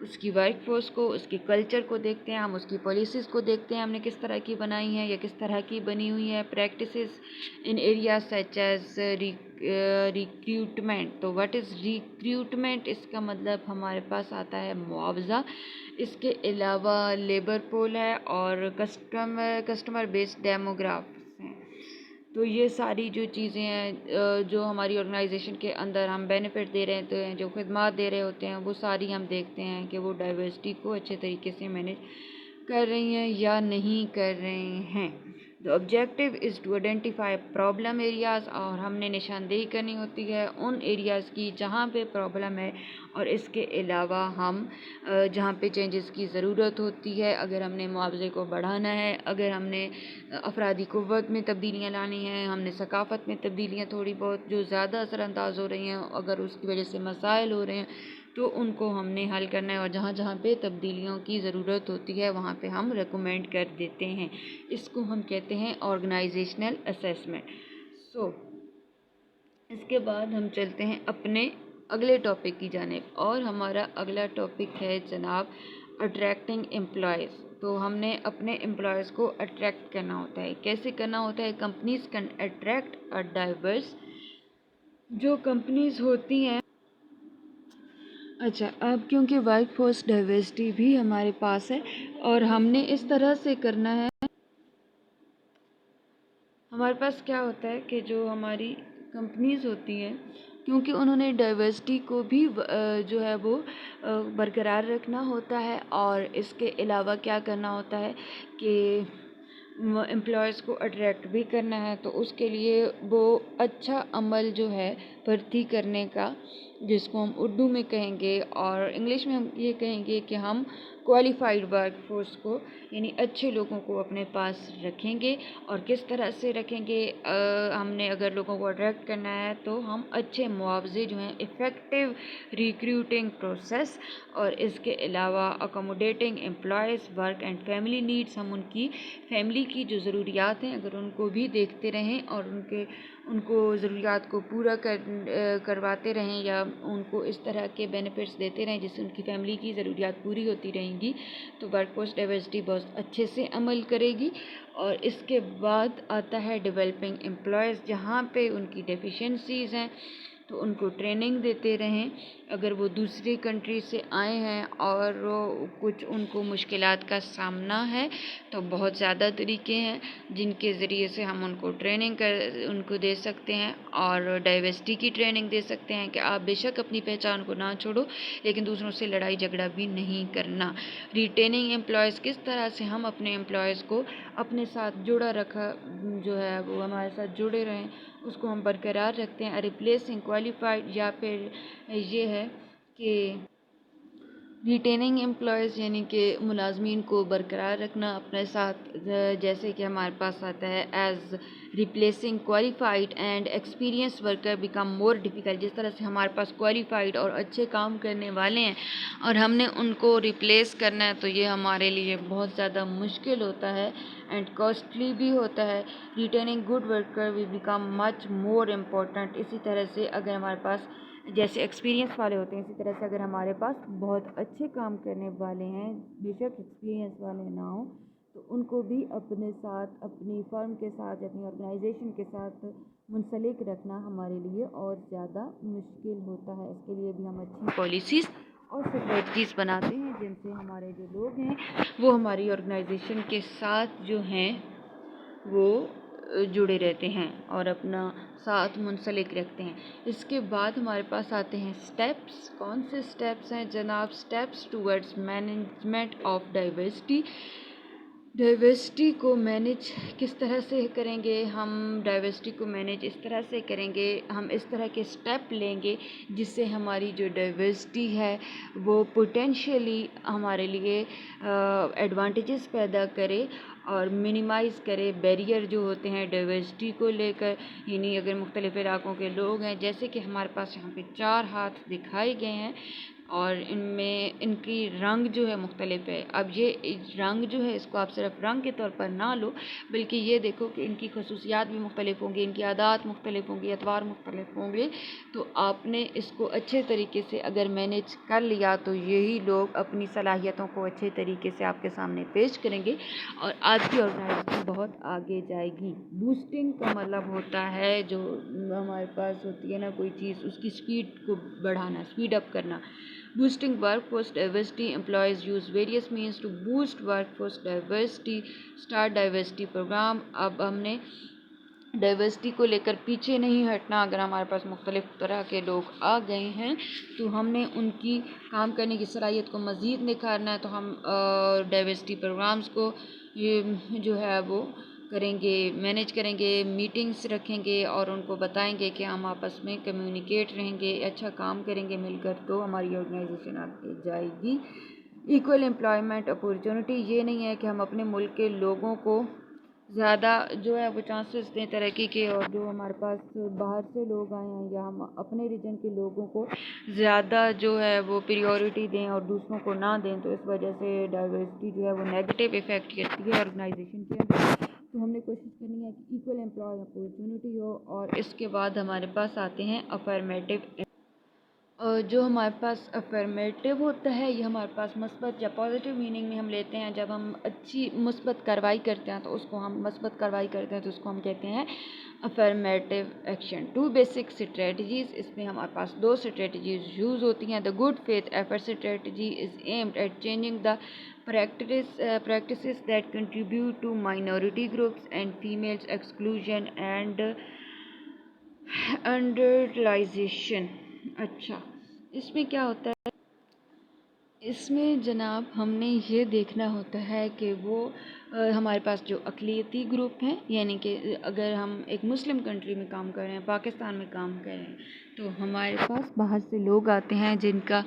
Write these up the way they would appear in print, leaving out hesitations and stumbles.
اس کی work force کو، اس کے کلچر کو دیکھتے ہیں، ہم اس کی پالیسیز کو دیکھتے ہیں ہم نے کس طرح کی بنائی ہیں یا کس طرح کی بنی ہوئی ہے. پریکٹسز ان ایریاز سچ ایز ریکریوٹمنٹ. تو واٹ از ریکریوٹمنٹ؟ اس کا مطلب ہمارے پاس آتا ہے معاوضہ. اس کے علاوہ لیبر پول ہے اور کسٹمر بیسڈ ڈیموگرافس ہیں. تو یہ ساری جو چیزیں ہیں جو ہماری آرگنائزیشن کے اندر ہم بینیفٹ دے رہے ہوتے ہیں، جو خدمات دے رہے ہوتے ہیں، وہ ساری ہم دیکھتے ہیں کہ وہ ڈائیورسٹی کو اچھے طریقے سے مینیج کر رہی ہیں یا نہیں کر رہے ہیں. The objective is to identify problem areas. اور ہم نے نشاندہی کرنی ہوتی ہے ان ایریاز کی جہاں پہ پرابلم ہے، اور اس کے علاوہ ہم جہاں پہ چینجز کی ضرورت ہوتی ہے. اگر ہم نے معاوضے کو بڑھانا ہے، اگر ہم نے افرادی قوت میں تبدیلیاں لانی ہیں، ہم نے ثقافت میں تبدیلیاں تھوڑی بہت جو زیادہ اثر انداز ہو رہی ہیں، اگر اس کی وجہ سے مسائل ہو رہے ہیں تو ان کو ہم نے حل کرنا ہے. اور جہاں جہاں پہ تبدیلیوں کی ضرورت ہوتی ہے وہاں پہ ہم ریکمینڈ کر دیتے ہیں. اس کو ہم کہتے ہیں آرگنائزیشنل اسیسمنٹ. اس کے بعد ہم چلتے ہیں اپنے اگلے ٹاپک کی جانب، اور ہمارا اگلا ٹاپک ہے جناب اٹریکٹنگ امپلائز. تو ہم نے اپنے امپلائز کو اٹریکٹ کرنا ہوتا ہے. کیسے کرنا ہوتا ہے؟ Companies can attract a diverse. جو کمپنیز ہوتی ہیں، اچھا اب کیونکہ ورک فورس ڈائیورسٹی بھی ہمارے پاس ہے اور ہم نے اس طرح سے کرنا ہے. ہمارے پاس کیا ہوتا ہے کہ جو ہماری کمپنیز ہوتی ہیں، کیونکہ انہوں نے ڈائیورسٹی کو بھی جو ہے وہ برقرار رکھنا ہوتا ہے، اور اس کے علاوہ کیا کرنا ہوتا ہے کہ امپلائز کو اٹریکٹ بھی کرنا ہے. تو اس کے لیے وہ اچھا عمل جو ہے بھرتی کرنے کا، جس کو ہم اردو میں کہیں گے اور انگلش میں ہم یہ کہیں گے کہ ہم کوالیفائڈ ورک فورس کو، یعنی اچھے لوگوں کو اپنے پاس رکھیں گے. اور کس طرح سے رکھیں گے؟ ہم نے اگر لوگوں کو اٹریکٹ کرنا ہے تو ہم اچھے معاوضے جو ہیں، افیکٹو ریکریوٹنگ پروسیس، اور اس کے علاوہ accommodating employees work and family needs. ہم ان کی فیملی کی جو ضروریات ہیں اگر ان کو بھی دیکھتے رہیں اور ان کو ضروریات کو پورا کرواتے رہیں، یا ان کو اس طرح کے بینیفٹس دیتے رہیں جس سے ان کی فیملی کی ضروریات پوری ہوتی رہیں گی، تو ورک فورس ڈائیورسٹی بہت اچھے سے عمل کرے گی. اور اس کے بعد آتا ہے ڈیولپنگ امپلائز. جہاں پہ ان کی ڈیفیشنسیز ہیں تو ان کو ٹریننگ دیتے رہیں. اگر وہ دوسری کنٹری سے آئے ہیں اور کچھ ان کو مشکلات کا سامنا ہے تو بہت زیادہ طریقے ہیں جن کے ذریعے سے ہم ان کو ٹریننگ ان کو دے سکتے ہیں، اور ڈائیورسٹی کی ٹریننگ دے سکتے ہیں کہ آپ بے شک اپنی پہچان کو نہ چھوڑو لیکن دوسروں سے لڑائی جھگڑا بھی نہیں کرنا. ریٹیننگ امپلائز، کس طرح سے ہم اپنے امپلائز کو اپنے ساتھ جڑا رکھا جو ہے وہ ہمارے ساتھ جڑے رہیں، اس کو ہم برقرار رکھتے ہیں. ریپلیسنگ کوالیفائڈ، یا پھر یہ ہے کہ ریٹیننگ امپلائز یعنی کہ ملازمین کو برقرار رکھنا اپنے ساتھ، جیسے کہ ہمارے پاس آتا ہے as replacing qualified and experience worker become more difficult. جس طرح سے ہمارے پاس کوالیفائڈ اور اچھے کام کرنے والے ہیں اور ہم نے ان کو ریپلیس کرنا ہے تو یہ ہمارے لیے بہت زیادہ مشکل ہوتا ہے اینڈ کاسٹلی بھی ہوتا ہے. Retaining good worker will become much more important. اسی طرح سے اگر ہمارے پاس جیسے ایکسپیرینس والے ہوتے ہیں، اسی طرح سے اگر ہمارے پاس بہت اچھے کام کرنے والے ہیں، بے شک ایکسپیرینس والے نہ ہوں، تو ان کو بھی اپنے ساتھ، اپنی فرم کے ساتھ، اپنی آرگنائزیشن کے ساتھ منسلک رکھنا ہمارے لیے اور زیادہ مشکل ہوتا ہے. اس کے لیے بھی ہم اچھی پالیسیز اور اسٹریٹجیز بناتے ہیں جن سے ہمارے جو لوگ ہیں وہ ہماری آرگنائزیشن کے ساتھ جو ہیں وہ جڑے رہتے ہیں اور اپنا ساتھ منسلک رکھتے ہیں. اس کے بعد ہمارے پاس آتے ہیں سٹیپس. کون سے سٹیپس ہیں جناب؟ Steps towards management of diversity. Diversity کو مینیج کس طرح سے کریں گے؟ ہم ڈائیورسٹی کو مینیج اس طرح سے کریں گے، ہم اس طرح کے سٹیپ لیں گے جس سے ہماری جو ڈائیورسٹی ہے وہ پوٹینشیلی ہمارے لیے ایڈوانٹیجز پیدا کرے اور منیمائز کرے بیریئر جو ہوتے ہیں ڈائیورسٹی کو لے کر. یعنی اگر مختلف علاقوں کے لوگ ہیں، جیسے کہ ہمارے پاس یہاں پہ 4 ہاتھ دکھائے گئے ہیں، اور ان میں ان کی رنگ جو ہے مختلف ہے. اب یہ رنگ جو ہے اس کو آپ صرف رنگ کے طور پر نہ لو، بلکہ یہ دیکھو کہ ان کی خصوصیات بھی مختلف ہوں گی، ان کی عادات مختلف ہوں گی، اتوار مختلف ہوں گے. تو آپ نے اس کو اچھے طریقے سے اگر مینیج کر لیا تو یہی لوگ اپنی صلاحیتوں کو اچھے طریقے سے آپ کے سامنے پیش کریں گے اور آپ کی آرگنائزیشن بہت آگے جائے گی. بوسٹنگ کا مطلب ہوتا ہے جو ہمارے پاس ہوتی ہے نا کوئی چیز، اس کی سپیڈ کو بڑھانا، سپیڈ اپ کرنا. Boosting workforce diversity. Employees use various means to boost workforce diversity. Start diversity program. اب ہم نے ڈائیورسٹی کو لے کر پیچھے نہیں ہٹنا. اگر ہمارے پاس مختلف طرح کے لوگ آ گئے ہیں تو ہم نے ان کی کام کرنے کی صلاحیت کو مزید نکھارنا ہے. تو ہم ڈائیورسٹی پروگرامز کو جو ہے وہ کریں گے، مینیج کریں گے، میٹنگز رکھیں گے اور ان کو بتائیں گے کہ ہم آپس میں کمیونیکیٹ رہیں گے، اچھا کام کریں گے مل کر تو ہماری آرگنائزیشن آگے جائے گی. Equal employment opportunity. یہ نہیں ہے کہ ہم اپنے ملک کے لوگوں کو زیادہ جو ہے وہ چانسز دیں ترقی کے، اور جو ہمارے پاس باہر سے لوگ آئے ہیں یا ہم اپنے ریجن کے لوگوں کو زیادہ جو ہے وہ پریورٹی دیں اور دوسروں کو نہ دیں. تو اس وجہ سے ڈائیورسٹی جو ہے وہ نیگیٹو افیکٹ کرتی ہے آرگنائزیشن کے اندر. تو ہم نے کوشش کرنی ہے کہ ایکول امپلائی اپورچونٹی ہو. اور اس کے بعد ہمارے پاس آتے ہیں افرمیٹیو. جو ہمارے پاس افرمیٹیو ہوتا ہے یہ ہمارے پاس مثبت یا پازیٹیو میننگ میں ہم لیتے ہیں. جب ہم اچھی مثبت کارروائی کرتے ہیں تو اس کو ہم مثبت کارروائی کرتے ہیں تو اس کو ہم کہتے ہیں افرمیٹیو ایکشن. 2 basic strategies. اس میں ہمارے پاس 2 اسٹریٹجیز یوز ہوتی ہیں. The good faith effort strategy is aimed at changing the practices that contribute to minority groups and females exclusion and underutilization. اچھا اس میں کیا ہوتا ہے؟ اس میں جناب ہم نے یہ دیکھنا ہوتا ہے کہ وہ ہمارے پاس جو اقلیتی گروپ ہیں، یعنی کہ اگر ہم ایک مسلم کنٹری میں کام کر رہے ہیں، پاکستان میں کام کر رہے ہیں، تو ہمارے پاس باہر سے لوگ آتے ہیں جن کا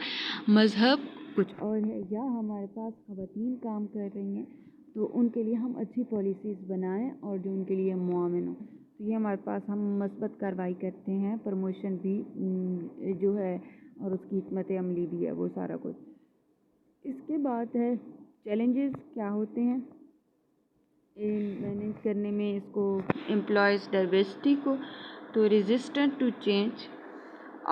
مذہب کچھ اور ہے، یا ہمارے پاس خواتین کام کر رہی ہیں تو ان کے لیے ہم اچھی پالیسیز بنائیں اور جو ان کے لیے معاون ہوں. تو یہ ہمارے پاس ہم مثبت کارروائی کرتے ہیں، پروموشن بھی جو ہے اور اس کی حکمت عملی بھی ہے، وہ سارا کچھ. اس کے بعد ہے چیلنجز کیا ہوتے ہیں مینیج کرنے میں اس کو امپلائیز ڈائیورسٹی کو. تو resistant to change.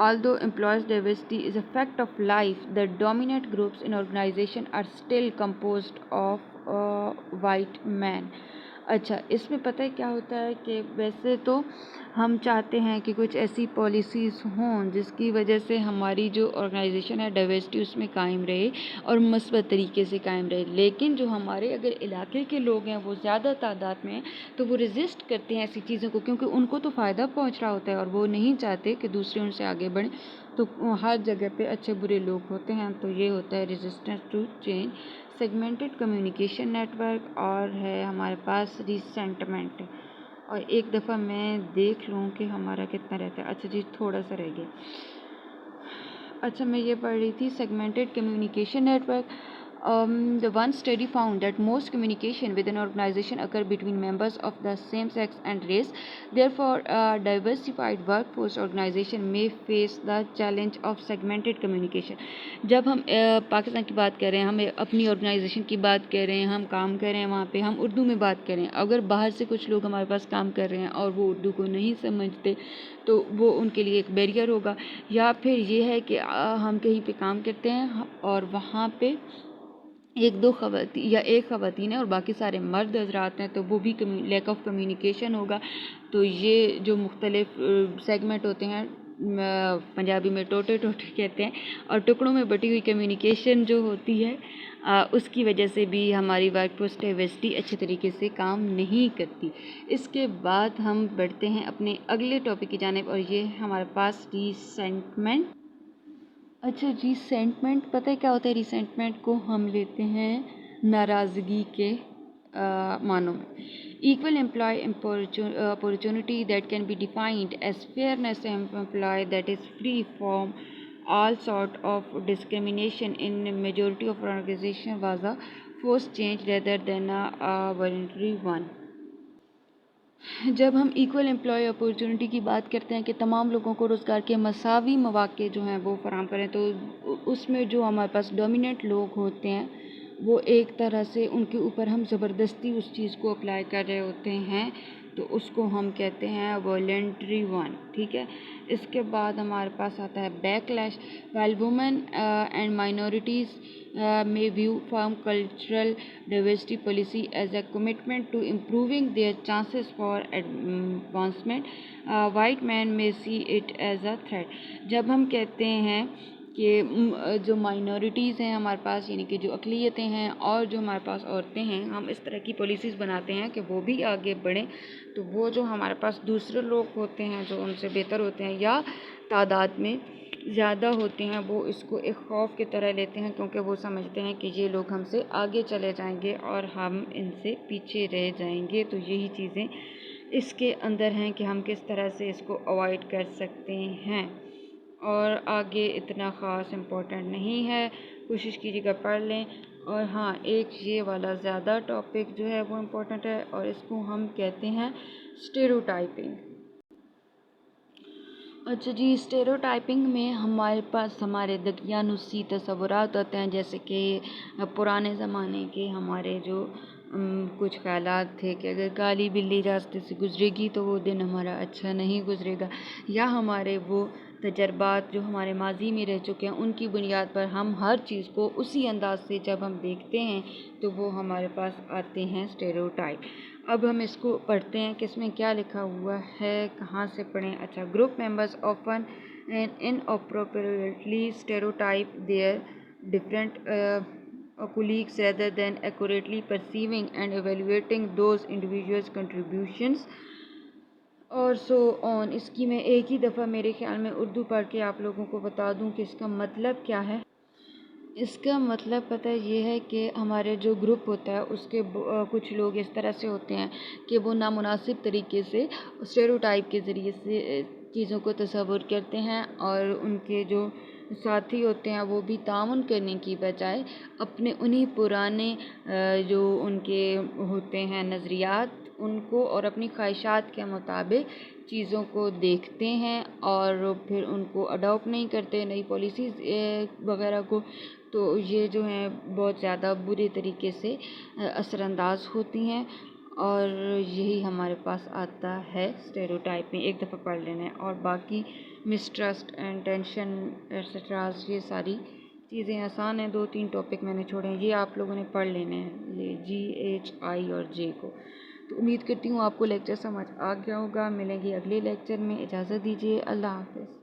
Although employees' diversity is a fact of life, the dominant groups in organization are still composed of white men. اچھا اس میں پتہ ہے کیا ہوتا ہے کہ ویسے تو ہم چاہتے ہیں کہ کچھ ایسی پالیسیز ہوں جس کی وجہ سے ہماری جو آرگنائزیشن ہے ڈائیورسٹی اس میں قائم رہے اور مثبت طریقے سے قائم رہے. لیکن جو ہمارے اگر علاقے کے لوگ ہیں وہ زیادہ تعداد میں ہیں تو وہ ریزسٹ کرتے ہیں ایسی چیزوں کو، کیونکہ ان کو تو فائدہ پہنچ رہا ہوتا ہے اور وہ نہیں چاہتے کہ دوسرے ان سے آگے بڑھیں. تو ہر جگہ پہ اچھے برے لوگ ہوتے ہیں. تو یہ ہوتا ہے resistance to change. Segmented communication network اور ہے ہمارے پاس ریسینٹمنٹ. اور ایک دفعہ میں دیکھ لوں کہ ہمارا کتنا رہتا ہے. اچھا جی تھوڑا سا رہ گیا. اچھا میں یہ پڑھ رہی تھی segmented communication network. The one study found that most communication within an organization occur between members of the same sex and race. Therefore, a diversified workforce organization may face the challenge of segmented communication. جب ہم پاکستان کی بات کر رہے ہیں، ہم اپنی organization کی بات کر رہے ہیں، ہم کام کر رہے ہیں وہاں پہ، ہم اردو میں بات کریں. اگر باہر سے کچھ لوگ ہمارے پاس کام کر رہے ہیں اور وہ اردو کو نہیں سمجھتے تو وہ ان کے لیے ایک بیریئر ہوگا. یا پھر یہ ہے کہ ہم کہیں پہ کام کرتے ہیں اور وہاں پہ ایک دو خواتین یا ایک خواتین ہے اور باقی سارے مرد حضرات ہیں، تو وہ بھی لیک آف کمیونیکیشن ہوگا. تو یہ جو مختلف سیگمنٹ ہوتے ہیں، پنجابی میں ٹوٹے کہتے ہیں، اور ٹکڑوں میں بٹی ہوئی کمیونیکیشن جو ہوتی ہے اس کی وجہ سے بھی ہماری ورک فورس ڈائیورسٹی اچھے طریقے سے کام نہیں کرتی. اس کے بعد ہم بڑھتے ہیں اپنے اگلے ٹاپک کی جانب اور یہ ہمارے پاس ریسینٹمنٹ. اچھا ریسینٹمنٹ پتہ ہے کیا ہوتا ہے؟ ریسینٹمنٹ کو ہم لیتے ہیں ناراضگی کے معنوں میں. Equal employee opportunity that can be defined as fairness employee that is free from all sort of discrimination in majority of organization was a forced change rather than a voluntary one. جب ہم equal employee opportunity کی بات کرتے ہیں کہ تمام لوگوں کو روزگار کے مساوی مواقع جو ہیں وہ فراہم کریں، تو اس میں جو ہمارے پاس ڈومیننٹ لوگ ہوتے ہیں وہ ایک طرح سے ان کے اوپر ہم زبردستی اس چیز کو اپلائی کر رہے ہوتے ہیں، تو اس کو ہم کہتے ہیں والنٹری ون، ٹھیک ہے۔ اس کے بعد ہمارے پاس آتا ہے backlash, while women and minorities may view farm cultural diversity policy as a commitment to improving their chances for advancement. White men may see it as a threat. جب ہم کہتے ہیں کہ جو مائنورٹیز ہیں ہمارے پاس، یعنی کہ جو اقلیتیں ہیں اور جو ہمارے پاس عورتیں ہیں، ہم اس طرح کی پالیسیز بناتے ہیں کہ وہ بھی آگے بڑھیں، تو وہ جو ہمارے پاس دوسرے لوگ ہوتے ہیں جو ان سے بہتر ہوتے ہیں یا تعداد میں زیادہ ہوتے ہیں، وہ اس کو ایک خوف کی طرح لیتے ہیں، کیونکہ وہ سمجھتے ہیں کہ یہ لوگ ہم سے آگے چلے جائیں گے اور ہم ان سے پیچھے رہ جائیں گے۔ تو یہی چیزیں اس کے اندر ہیں کہ ہم کس طرح سے اس کو اوائڈ کر سکتے ہیں، اور آگے اتنا خاص امپورٹنٹ نہیں ہے، کوشش کیجیے گا پڑھ لیں۔ اور ہاں، ایک یہ والا زیادہ ٹاپک جو ہے وہ امپورٹنٹ ہے، اور اس کو ہم کہتے ہیں اسٹیریوٹائپنگ۔ اچھا جی، اسٹیریوٹائپنگ میں ہمارے پاس ہمارے دقیانوسی تصورات ہوتے ہیں، جیسے کہ پرانے زمانے کے ہمارے جو کچھ خیالات تھے کہ اگر کالی بلی راستے سے گزرے گی تو وہ دن ہمارا اچھا نہیں گزرے گا، یا ہمارے وہ تجربات جو ہمارے ماضی میں رہ چکے ہیں ان کی بنیاد پر ہم ہر چیز کو اسی انداز سے جب ہم دیکھتے ہیں تو وہ ہمارے پاس آتے ہیں اسٹیریوٹائپ۔ اب ہم اس کو پڑھتے ہیں کہ اس میں کیا لکھا ہوا ہے، کہاں سے پڑھیں۔ اچھا، group members often inappropriately stereotype their different colleagues rather than accurately perceiving and evaluating those individuals' contributions اور سو آن۔ اس کی میں ایک ہی دفعہ میرے خیال میں اردو پڑھ کے آپ لوگوں کو بتا دوں کہ اس کا مطلب کیا ہے۔ اس کا مطلب پتہ یہ ہے کہ ہمارے جو گروپ ہوتا ہے اس کے کچھ لوگ اس طرح سے ہوتے ہیں کہ وہ نامناسب طریقے سے اسٹیریوٹائپ کے ذریعے سے چیزوں کو تصور کرتے ہیں، اور ان کے جو ساتھی ہوتے ہیں وہ بھی تعاون کرنے کی بجائے اپنے انہی پرانے جو ان کے ہوتے ہیں نظریات ان کو اور اپنی خواہشات کے مطابق چیزوں کو دیکھتے ہیں اور پھر ان کو اڈاپٹ نہیں کرتے، نئی پالیسیز وغیرہ کو، تو یہ جو ہیں بہت زیادہ برے طریقے سے اثر انداز ہوتی ہیں، اور یہی ہمارے پاس آتا ہے اسٹیریوٹائپ میں۔ ایک دفعہ پڑھ لینا ہے، اور باقی مسٹرسٹ اینڈ ٹینشن ایٹسٹراز یہ ساری چیزیں آسان ہیں، 2-3 ٹاپک میں نے چھوڑے ہیں، یہ آپ لوگوں نے پڑھ لینے ہیں، یہ جی ایچ آئی اور جے کو۔ تو امید کرتی ہوں آپ کو لیکچر سمجھ آ گیا ہوگا۔ ملیں گے اگلے لیکچر میں، اجازت دیجیے، اللہ حافظ۔